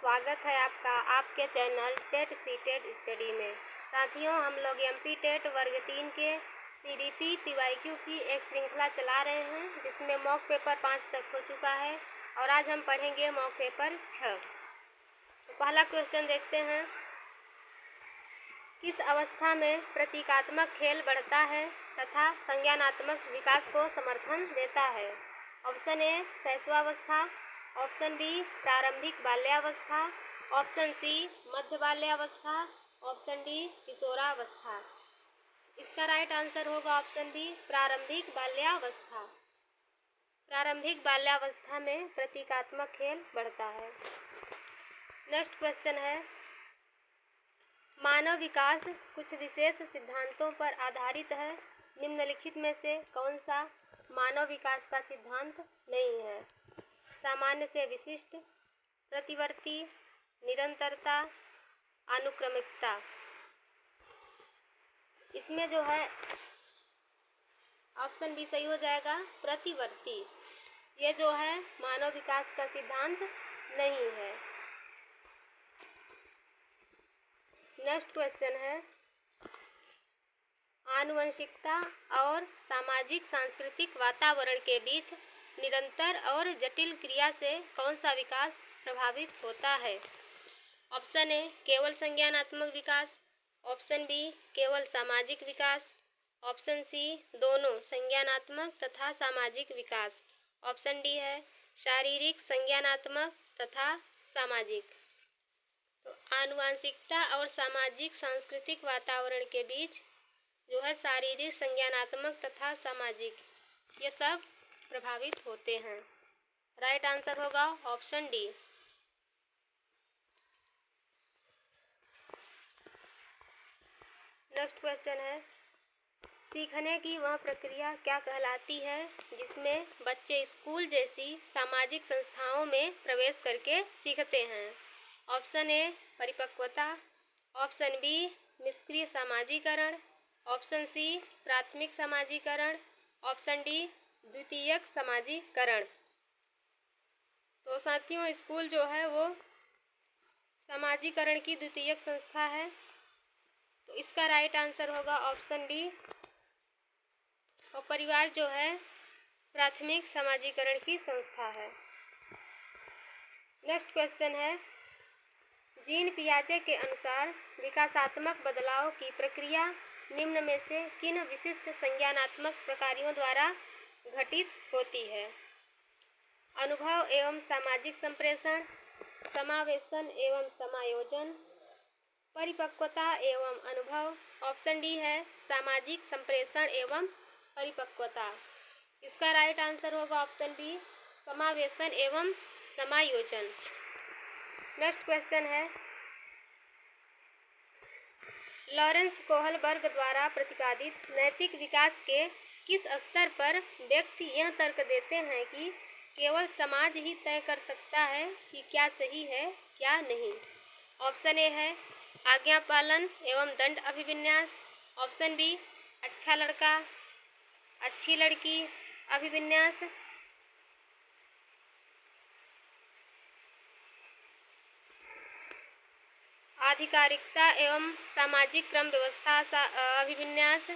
स्वागत है आपका आपके चैनल टेट सीटेट स्टडी में। साथियों, हम लोग एमपी टेट वर्ग 3 के सीडीपी पीवाईक्यू की एक श्रृंखला चला रहे हैं, जिसमें मॉक पेपर 5 तक हो चुका है और आज हम पढ़ेंगे मॉक पेपर 6। तो पहला क्वेश्चन देखते हैं। किस अवस्था में प्रतीकात्मक खेल बढ़ता है तथा संज्ञानात्मक विकास को समर्थन देता है? ऑप्शन ए शैशवावस्था, ऑप्शन बी प्रारंभिक बाल्यावस्था, ऑप्शन सी मध्य बाल्यावस्था, ऑप्शन डी किशोरावस्था। इसका राइट आंसर होगा ऑप्शन बी प्रारंभिक बाल्यावस्था। प्रारंभिक बाल्यावस्था में प्रतीकात्मक खेल बढ़ता है। नेक्स्ट क्वेश्चन है, मानव विकास कुछ विशेष सिद्धांतों पर आधारित है। निम्नलिखित में से कौन सा मानव विकास का सिद्धांत नहीं है? सामान्य से विशिष्ट, प्रतिवर्ती, निरंतरता, अनुक्रमिकता। इसमें जो है ऑप्शन बी सही हो जाएगा, प्रतिवर्ती। ये जो है मानव विकास का सिद्धांत नहीं है। नेक्स्ट क्वेश्चन है, आनुवंशिकता और सामाजिक सांस्कृतिक वातावरण के बीच निरंतर और जटिल क्रिया से कौन सा विकास प्रभावित होता है? ऑप्शन ए केवल संज्ञानात्मक विकास, ऑप्शन बी केवल सामाजिक विकास, ऑप्शन सी दोनों संज्ञानात्मक तथा सामाजिक विकास, ऑप्शन डी है शारीरिक संज्ञानात्मक तथा सामाजिक। तो आनुवंशिकता और सामाजिक सांस्कृतिक वातावरण के बीच जो है शारीरिक संज्ञानात्मक तथा सामाजिक, ये सब प्रभावित होते हैं। राइट आंसर होगा ऑप्शन डी। नेक्स्ट क्वेश्चन है, सीखने की वह प्रक्रिया क्या कहलाती है जिसमें बच्चे स्कूल जैसी सामाजिक संस्थाओं में प्रवेश करके सीखते हैं? ऑप्शन ए परिपक्वता, ऑप्शन बी निष्क्रिय समाजीकरण, ऑप्शन सी प्राथमिक समाजीकरण, ऑप्शन डी द्वितीयक समाजीकरण। तो साथियों, स्कूल जो है वो समाजीकरण की द्वितीयक संस्था है, तो इसका राइट आंसर होगा ऑप्शन डी। और परिवार जो है प्राथमिक समाजीकरण की संस्था है। नेक्स्ट क्वेश्चन है, जीन पियाजे के अनुसार विकासात्मक बदलाव की प्रक्रिया निम्न में से किन विशिष्ट संज्ञानात्मक प्रकारों द्वारा घटित होती है? अनुभव एवं सामाजिक संप्रेषण, समावेशन एवं समायोजन, परिपक्वता एवं अनुभव। ऑप्शन डी है सामाजिक संप्रेषण एवं परिपक्वता। इसका राइट आंसर होगा ऑप्शन बी समावेशन एवं समायोजन। नेक्स्ट क्वेश्चन है, लॉरेंस कोहलबर्ग द्वारा प्रतिपादित नैतिक विकास के किस स्तर पर व्यक्ति यह तर्क देते हैं कि केवल समाज ही तय कर सकता है कि क्या सही है क्या नहीं? ऑप्शन ए है आज्ञा पालन एवं दंड अभिविन्यास, ऑप्शन बी अच्छा लड़का अच्छी लड़की अभिविन्यास, आधिकारिकता एवं सामाजिक क्रम व्यवस्था अभिविन्यास,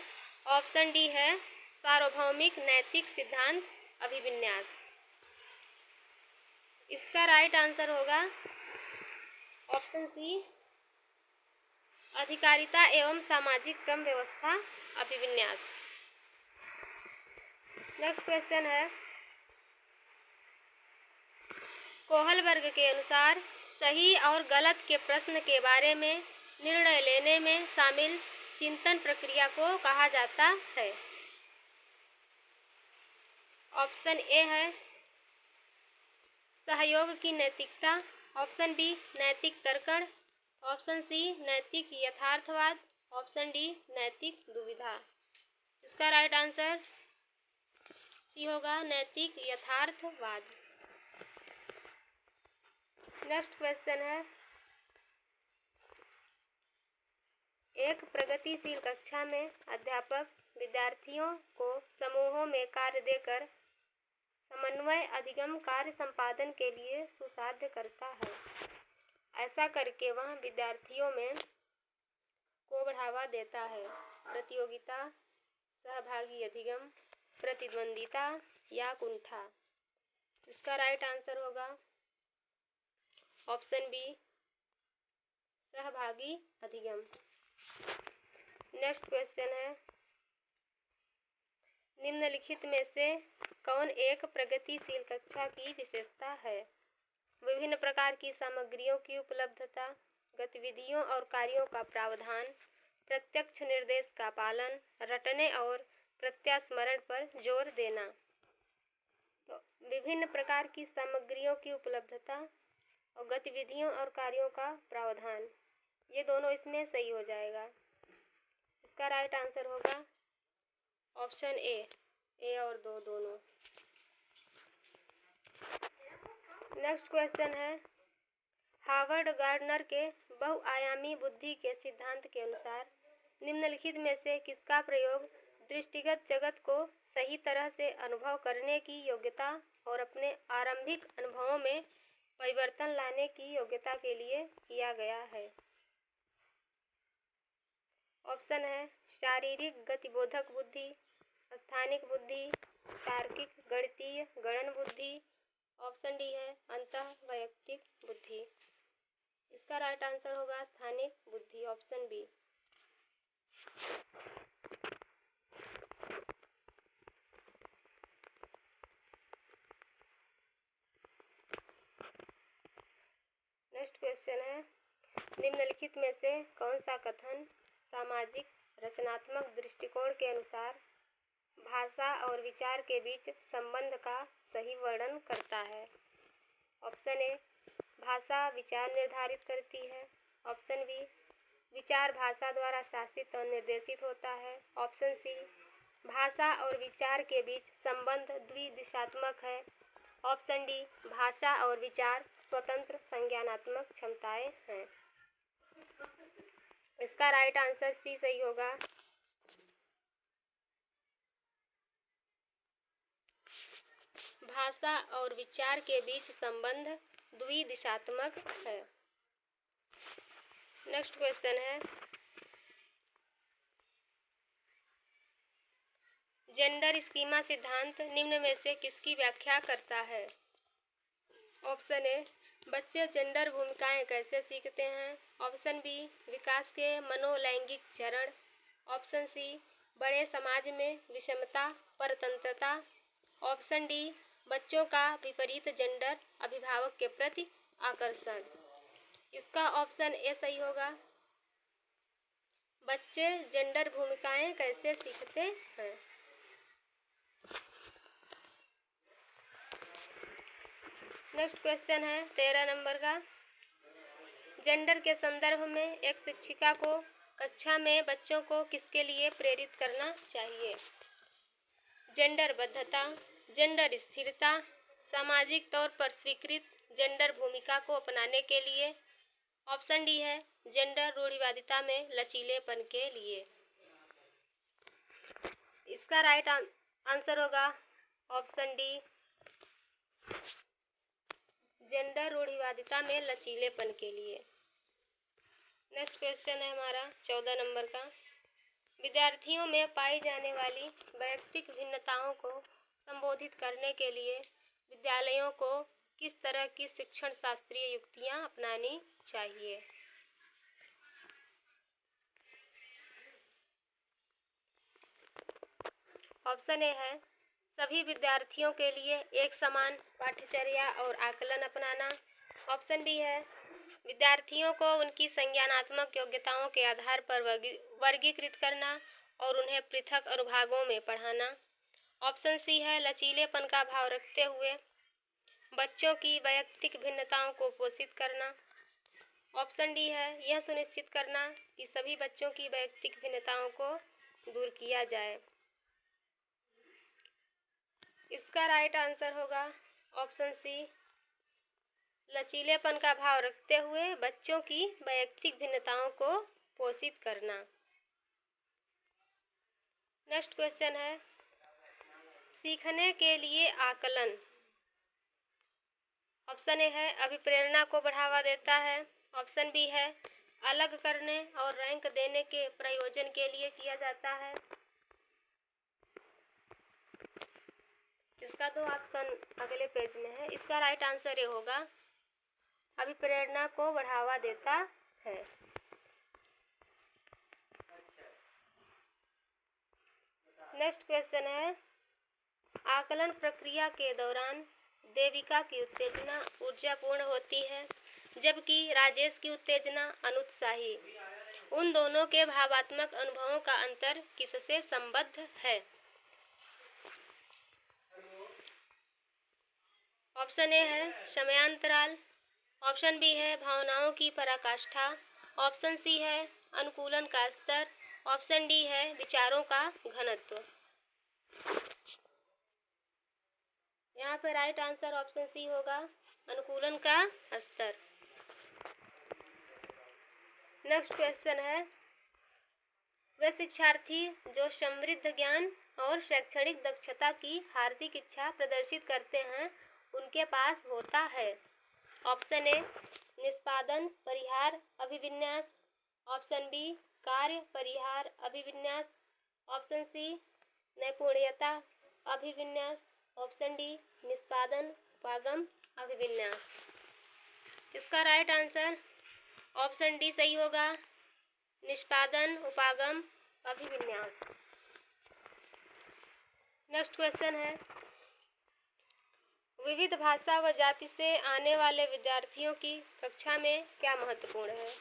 ऑप्शन डी है सार्वभौमिक नैतिक सिद्धांत अभिविन्यास। इसका राइट आंसर होगा ऑप्शन सी अधिकारिता एवं सामाजिक क्रम व्यवस्था अभिविन्यास। नेक्स्ट क्वेश्चन है, कोहलबर्ग के अनुसार सही और गलत के प्रश्न के बारे में निर्णय लेने में शामिल चिंतन प्रक्रिया को कहा जाता है? ऑप्शन ए है सहयोग की नैतिकता, ऑप्शन बी नैतिक तर्कण, ऑप्शन सी नैतिक यथार्थवाद, ऑप्शन डी नैतिक दुविधा। इसका राइट आंसर सी होगा नैतिक यथार्थवाद। नेक्स्ट क्वेश्चन है, एक प्रगतिशील कक्षा में अध्यापक विद्यार्थियों को समूहों में कार्य देकर समन्वय अधिगम कार्य संपादन के लिए सुसाध्य करता है। ऐसा करके वह विद्यार्थियों में को बढ़ावा देता है। प्रतियोगिता, सहभागी अधिगम, प्रतिद्वंदिता या कुंठा। इसका राइट आंसर होगा ऑप्शन बी, सहभागी अधिगम। नेक्स्ट क्वेश्चन है, निम्नलिखित में से कौन एक प्रगतिशील कक्षा की विशेषता है? विभिन्न प्रकार की सामग्रियों की उपलब्धता, गतिविधियों और कार्यों का प्रावधान, प्रत्यक्ष निर्देश का पालन, रटने और प्रत्यास्मरण पर जोर देना। तो विभिन्न प्रकार की सामग्रियों की उपलब्धता और गतिविधियों और कार्यों का प्रावधान, ये दोनों इसमें सही हो जाएगा। इसका राइट आंसर होगा ऑप्शन ए और दो दोनों। नेक्स्ट क्वेश्चन है, हार्वर्ड गार्डनर के बहुआयामी बुद्धि के सिद्धांत के अनुसार निम्नलिखित में से किसका प्रयोग दृष्टिगत जगत को सही तरह से अनुभव करने की योग्यता और अपने आरंभिक अनुभवों में परिवर्तन लाने की योग्यता के लिए किया गया है? ऑप्शन है शारीरिक गतिबोधक बुद्धि, स्थानिक बुद्धि, तार्किक गणितीय गणन बुद्धि। ऑप्शन डी है अंतः वैयक्तिक बुद्धि। इसका राइट आंसर होगा स्थानिक बुद्धि, ऑप्शन बी। नेक्स्ट क्वेश्चन है, निम्नलिखित में से कौन सा कथन सामाजिक रचनात्मक दृष्टिकोण के अनुसार भाषा और विचार के बीच संबंध का सही वर्णन करता है? ऑप्शन ए, भाषा विचार निर्धारित करती है। ऑप्शन बी, विचार भाषा द्वारा शासित और निर्देशित होता है। ऑप्शन सी, भाषा और विचार के बीच संबंध द्विदिशात्मक है। ऑप्शन डी, भाषा और विचार स्वतंत्र संज्ञानात्मक क्षमताएं हैं। इसका राइट आंसर सी सही होगा। भाषा और विचार के बीच संबंध द्विदिशात्मक है। नेक्स्ट क्वेश्चन है, जेंडर स्कीमा सिद्धांत निम्न में से किसकी व्याख्या करता है? ऑप्शन ए, बच्चे जेंडर भूमिकाएं कैसे सीखते हैं। ऑप्शन बी, विकास के मनोलैंगिक चरण। ऑप्शन सी, बड़े समाज में विषमता परतंत्रता। ऑप्शन डी, बच्चों का विपरीत जेंडर अभिभावक के प्रति आकर्षण। इसका ऑप्शन ए सही होगा। बच्चे जेंडर भूमिकाएं कैसे सीखते हैं। नेक्स्ट क्वेश्चन है 13 नंबर का, जेंडर के संदर्भ में एक शिक्षिका को कक्षा में बच्चों को किसके लिए प्रेरित करना चाहिए? जेंडर बद्धता, जेंडर स्थिरता, सामाजिक तौर पर स्वीकृत जेंडर भूमिका को अपनाने के लिए। ऑप्शन डी है जेंडर रूढ़िवादिता में लचीलेपन के लिए। इसका राइट आंसर होगा ऑप्शन डी, जेंडर रूढ़िवादिता में लचीलेपन के लिए। नेक्स्ट क्वेश्चन है हमारा 14 नंबर का, विद्यार्थियों में पाई जाने वाली वैयक्तिक भिन्नताओं को संबोधित करने के लिए विद्यालयों को किस तरह की शिक्षण शास्त्रीय युक्तियां अपनानी चाहिए? ऑप्शन ए है सभी विद्यार्थियों के लिए एक समान पाठ्यचर्या और आकलन अपनाना। ऑप्शन बी है विद्यार्थियों को उनकी संज्ञानात्मक योग्यताओं के आधार पर वर्गीकृत करना और उन्हें पृथक अनुभागों में पढ़ाना। ऑप्शन सी है लचीलेपन का भाव रखते हुए बच्चों की वैयक्तिक भिन्नताओं को पोषित करना। ऑप्शन डी है यह सुनिश्चित करना कि सभी बच्चों की वैयक्तिक भिन्नताओं को दूर किया जाए। इसका राइट आंसर होगा ऑप्शन सी, लचीलेपन का भाव रखते हुए बच्चों की वैयक्तिक भिन्नताओं को पोषित करना। नेक्स्ट क्वेश्चन है, सीखने के लिए आकलन। ऑप्शन ए है अभिप्रेरणा को बढ़ावा देता है। ऑप्शन बी है अलग करने और रैंक देने के प्रयोजन के लिए किया जाता है। इसका तो ऑप्शन अगले पेज में है। इसका राइट आंसर ये होगा अभिप्रेरणा को बढ़ावा देता है। नेक्स्ट क्वेश्चन है आकलन प्रक्रिया के दौरान देविका की उत्तेजना ऊर्जापूर्ण होती है जबकि राजेश की उत्तेजना अनुत्साही। उन दोनों के भावात्मक अनुभवों का अंतर किससे संबद्ध है? ऑप्शन ए है समयांतराल, ऑप्शन बी है भावनाओं की पराकाष्ठा, ऑप्शन सी है अनुकूलन का स्तर, ऑप्शन डी है विचारों का घनत्व। यहाँ पे राइट आंसर ऑप्शन सी होगा अनुकूलन का स्तर। नेक्स्ट क्वेश्चन है वे शिक्षार्थी जो समृद्ध ज्ञान और शैक्षणिक दक्षता की हार्दिक इच्छा प्रदर्शित करते हैं उनके पास होता है। ऑप्शन ए निष्पादन परिहार अभिविन्यास, ऑप्शन बी कार्य परिहार अभिविन्यास, ऑप्शन सी नैपुण्यता अभिविन्यास, ऑप्शन डी निष्पादन उपागम अभिविन्यास। इसका राइट आंसर ऑप्शन डी सही होगा निष्पादन उपागम अभिविन्यास। नेक्स्ट क्वेश्चन है विविध भाषा व जाति से आने वाले विद्यार्थियों की कक्षा में क्या महत्वपूर्ण है?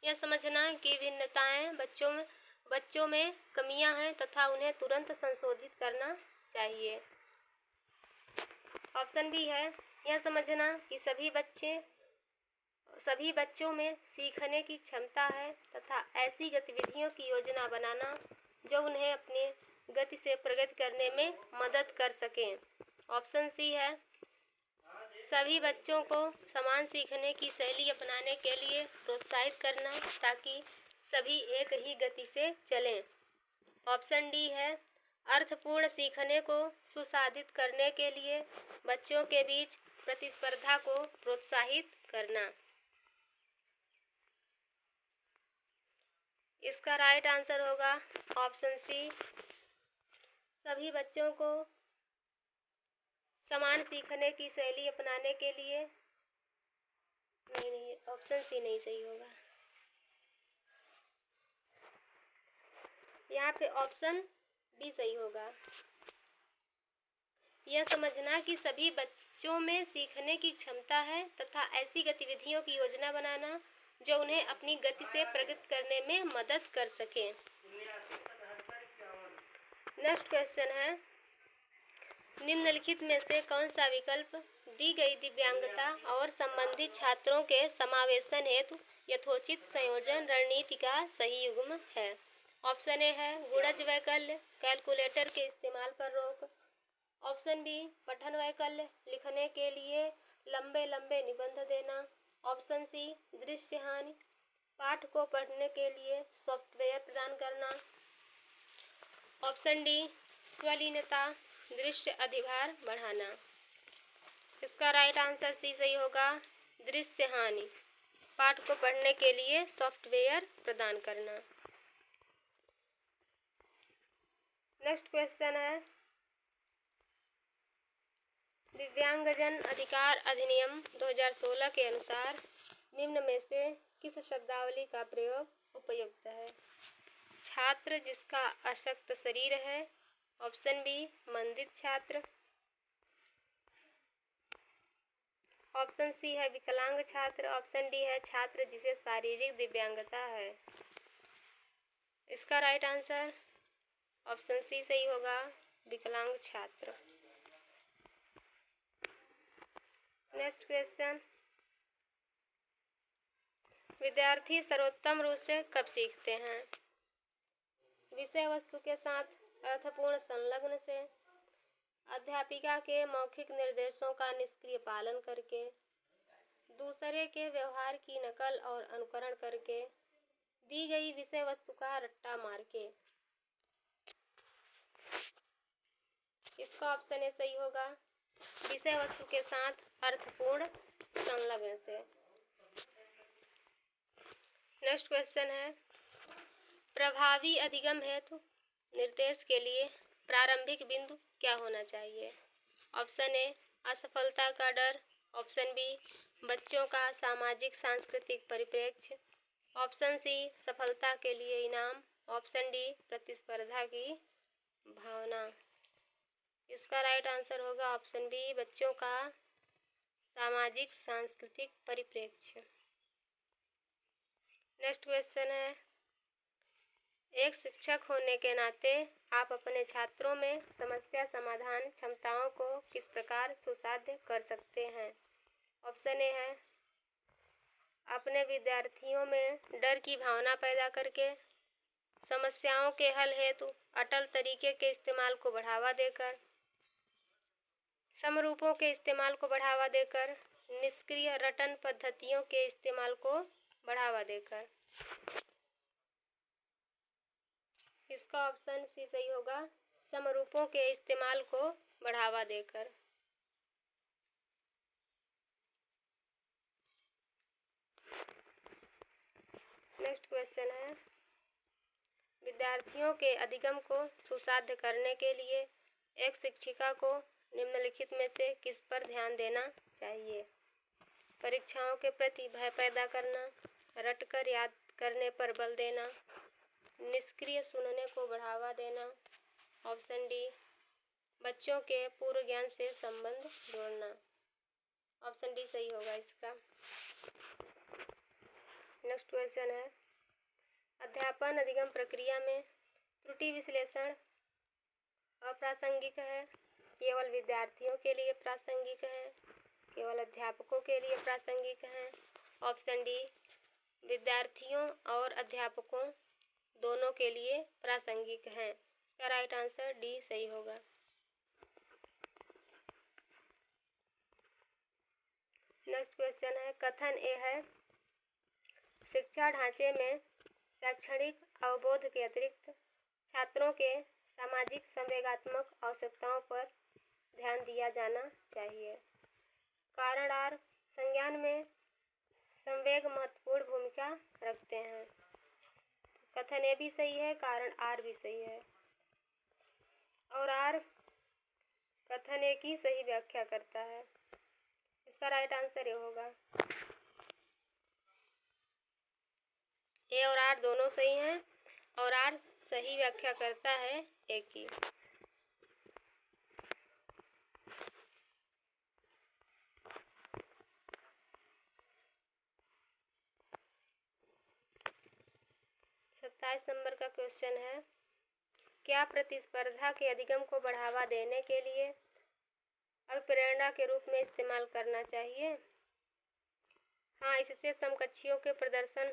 यह समझना कि भिन्नताएं बच्चों में कमियां हैं तथा उन्हें तुरंत संशोधित करना चाहिए। ऑप्शन बी है यह समझना कि सभी बच्चों में सीखने की क्षमता है तथा ऐसी गतिविधियों की योजना बनाना जो उन्हें अपनी गति से प्रगति करने में मदद कर सकें। ऑप्शन सी है सभी बच्चों को समान सीखने की शैली अपनाने के लिए प्रोत्साहित करना ताकि सभी एक ही गति से चलें। ऑप्शन डी है अर्थपूर्ण सीखने को सुसाधित करने के लिए बच्चों के बीच प्रतिस्पर्धा को प्रोत्साहित करना। इसका राइट आंसर होगा ऑप्शन सी सभी बच्चों को समान सीखने की शैली अपनाने के लिए। नहीं, ऑप्शन सी नहीं सही होगा। यहाँ पे ऑप्शन बी सही होगा। यह समझना कि सभी बच्चों में सीखने की क्षमता है तथा ऐसी गतिविधियों की योजना बनाना जो उन्हें अपनी गति से प्रगति करने में मदद कर सकें। नेक्स्ट क्वेश्चन है निम्नलिखित में से कौन सा विकल्प दी गई दिव्यांगता और संबंधित छात्रों के समावेशन हेतु यथोचित संयोजन रणनीति का सही युग्म है? ऑप्शन ए है गुणज वैकल्य कैलकुलेटर के इस्तेमाल पर रोक, ऑप्शन बी पठन वैकल्य लिखने के लिए लंबे लंबे निबंध देना, ऑप्शन सी दृश्य हानि पाठ को पढ़ने के लिए सॉफ्टवेयर प्रदान करना, ऑप्शन डी स्वलीनता दृश्य अधिभार बढ़ाना। इसका राइट आंसर सी सही होगा दृश्य हानि पाठ को पढ़ने के लिए सॉफ्टवेयर प्रदान करना। नेक्स्ट क्वेश्चन है दिव्यांगजन अधिकार अधिनियम 2016 के अनुसार निम्न में से किस शब्दावली का प्रयोग उपयुक्त है? छात्र जिसका अशक्त शरीर है, ऑप्शन बी मंदित छात्र, ऑप्शन सी है विकलांग छात्र, ऑप्शन डी है छात्र जिसे शारीरिक दिव्यांगता है। इसका राइट आंसर ऑप्शन सी सही होगा विकलांग छात्र। नेक्स्ट क्वेश्चन विद्यार्थी सर्वोत्तम रूप से कब सीखते हैं? विषय वस्तु के साथ अर्थपूर्ण संलग्न से, अध्यापिका के मौखिक निर्देशों का निष्क्रिय पालन करके, दूसरे के व्यवहार की नकल और अनुकरण करके, दी गई विषय वस्तु का रट्टा मार के। इसका ऑप्शन ए सही होगा विषय वस्तु के साथ अर्थपूर्ण संलग्न से। नेक्स्ट क्वेश्चन है, प्रभावी अधिगम हेतु निर्देश के लिए प्रारंभिक बिंदु क्या होना चाहिए? ऑप्शन ए असफलता का डर, ऑप्शन बी बच्चों का सामाजिक सांस्कृतिक परिप्रेक्ष्य, ऑप्शन सी सफलता के लिए इनाम, ऑप्शन डी प्रतिस्पर्धा की भावना। इसका राइट आंसर होगा ऑप्शन बी बच्चों का सामाजिक सांस्कृतिक परिप्रेक्ष्य। नेक्स्ट क्वेश्चन है, एक शिक्षक होने के नाते आप अपने छात्रों में समस्या समाधान क्षमताओं को किस प्रकार सुसाध्य कर सकते हैं? ऑप्शन ए है अपने विद्यार्थियों में डर की भावना पैदा करके, समस्याओं के हल हेतु अटल तरीके के इस्तेमाल को बढ़ावा देकर, समरूपों के इस्तेमाल को बढ़ावा देकर, निष्क्रिय रटन पद्धतियों के इस्तेमाल को बढ़ावा देकर। इसका ऑप्शन सी सही होगा, समरूपों के इस्तेमाल को बढ़ावा देकर। नेक्स्ट क्वेश्चन है, विद्यार्थियों के अधिगम को सुसाध्य करने के लिए एक शिक्षिका को निम्नलिखित में से किस पर ध्यान देना चाहिए? परीक्षाओं के प्रति भय पैदा करना, रटकर याद करने पर बल देना, निष्क्रिय सुनने को बढ़ावा देना, ऑप्शन डी बच्चों के पूर्व ज्ञान से संबंध जोड़ना। ऑप्शन डी सही होगा इसका। नेक्स्ट क्वेश्चन है, अध्यापन अधिगम प्रक्रिया में त्रुटि विश्लेषण अप्रासंगिक है, केवल विद्यार्थियों के लिए प्रासंगिक है, केवल अध्यापकों के लिए प्रासंगिक है, ऑप्शन डी विद्यार्थियों और अध्यापकों दोनों के लिए प्रासंगिक है। इसका राइट आंसर डी सही होगा। नेक्स्ट क्वेश्चन है, कथन ए है शिक्षा ढांचे में शैक्षणिक अवबोध के अतिरिक्त छात्रों के सामाजिक संवेगात्मक आवश्यकताओं पर ध्यान दिया जाना चाहिए। कारण आर संज्ञान में संवेग महत्वपूर्ण भूमिका रखते हैं। कथन ए भी सही है, कारण आर भी सही है, और आर कथन ए की सही व्याख्या करता है। इसका राइट आंसर ये होगा। ए और आर दोनों सही हैं, और आर सही व्याख्या करता है ए की। नंबर का क्वेश्चन है, क्या प्रतिस्पर्धा के अधिगम को बढ़ावा देने के लिए अभिप्रेरणा के रूप में इस्तेमाल करना चाहिए? हाँ, इससे समकक्षियों के प्रदर्शन